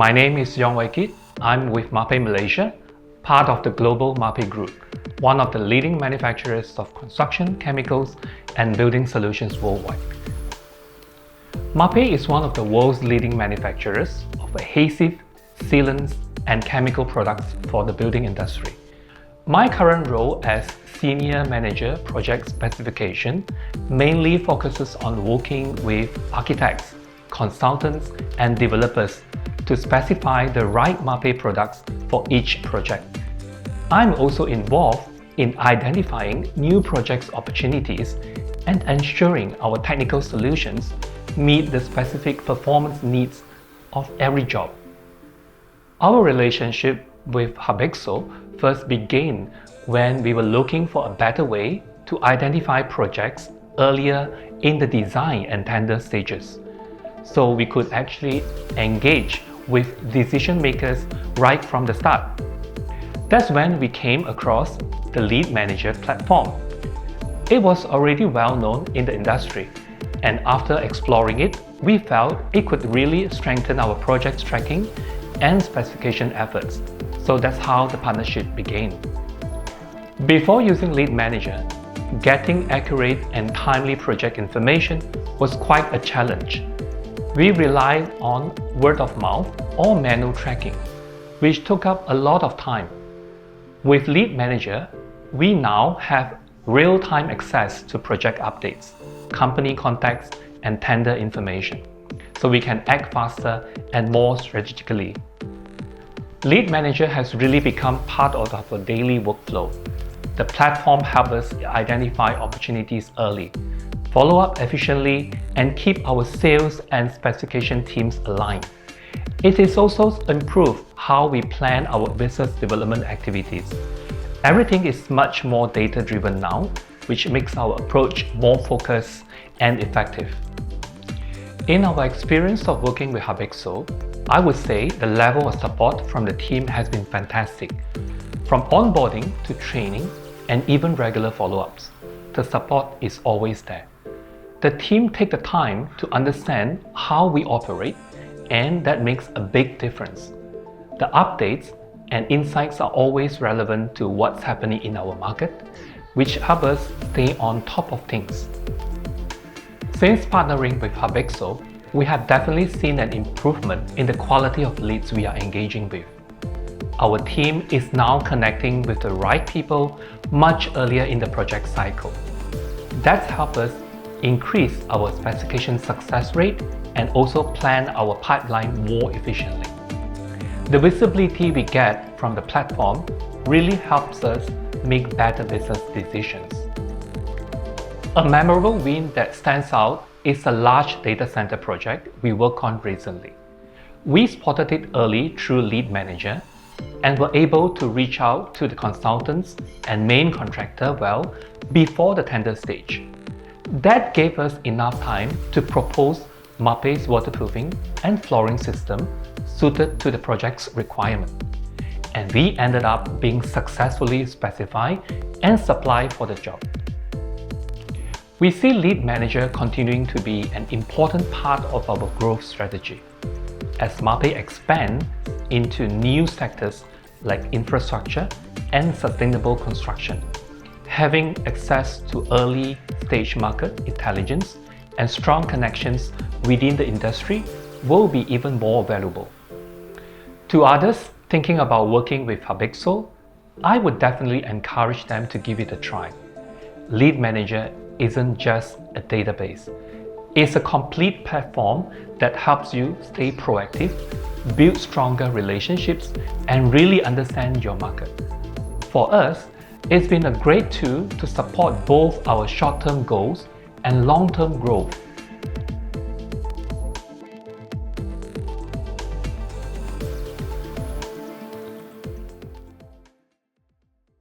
My name is Yong. I'm with Mapei, Malaysia, part of the global Mapei Group, one of the leading manufacturers of construction, chemicals, and building solutions worldwide. Mapei is one of the world's leading manufacturers of adhesive, sealants, and chemical products for the building industry. My current role as Senior Manager Project Specification mainly focuses on working with architects, consultants, and developers to specify the right Mapei products for each project. I'm also involved in identifying new project opportunities and ensuring our technical solutions meet the specific performance needs of every job. Our relationship with Hubexo first began when we were looking for a better way to identify projects earlier in the design and tender stages, so we could actually engage with decision makers right from the start. That's when we came across the LeadManager platform. It was already well known in the industry, and after exploring it, we felt it could really strengthen our project tracking and specification efforts. So that's how the partnership began. Before using LeadManager, getting accurate and timely project information was quite a challenge. We relied on word of mouth or manual tracking, which took up a lot of time. With LeadManager, we now have real-time access to project updates, company contacts, and tender information, so we can act faster and more strategically. LeadManager has really become part of our daily workflow. The platform helps us identify opportunities early, follow up efficiently, and keep our sales and specification teams aligned. It is also improved how we plan our business development activities. Everything is much more data-driven now, which makes our approach more focused and effective. In our experience of working with Hubexo, I would say the level of support from the team has been fantastic. From onboarding to training and even regular follow-ups, the support is always there. The team takes the time to understand how we operate, and that makes a big difference. The updates and insights are always relevant to what's happening in our market, which help us stay on top of things. Since partnering with Hubexo, we have definitely seen an improvement in the quality of leads we are engaging with. Our team is now connecting with the right people much earlier in the project cycle. That's helped us increase our specification success rate and also plan our pipeline more efficiently. The visibility we get from the platform really helps us make better business decisions. A memorable win that stands out is a large data center project we worked on recently. We spotted it early through LeadManager and were able to reach out to the consultants and main contractor well before the tender stage. That gave us enough time to propose Mapei's waterproofing and flooring system suited to the project's requirement. And we ended up being successfully specified and supplied for the job. We see LeadManager continuing to be an important part of our growth strategy. As Mapei expands into new sectors like infrastructure and sustainable construction, having access to early stage market intelligence and strong connections within the industry will be even more valuable. To others thinking about working with Hubexo, I would definitely encourage them to give it a try. LeadManager isn't just a database. It's a complete platform that helps you stay proactive, build stronger relationships, and really understand your market. For us, it's been a great tool to support both our short-term goals and long-term growth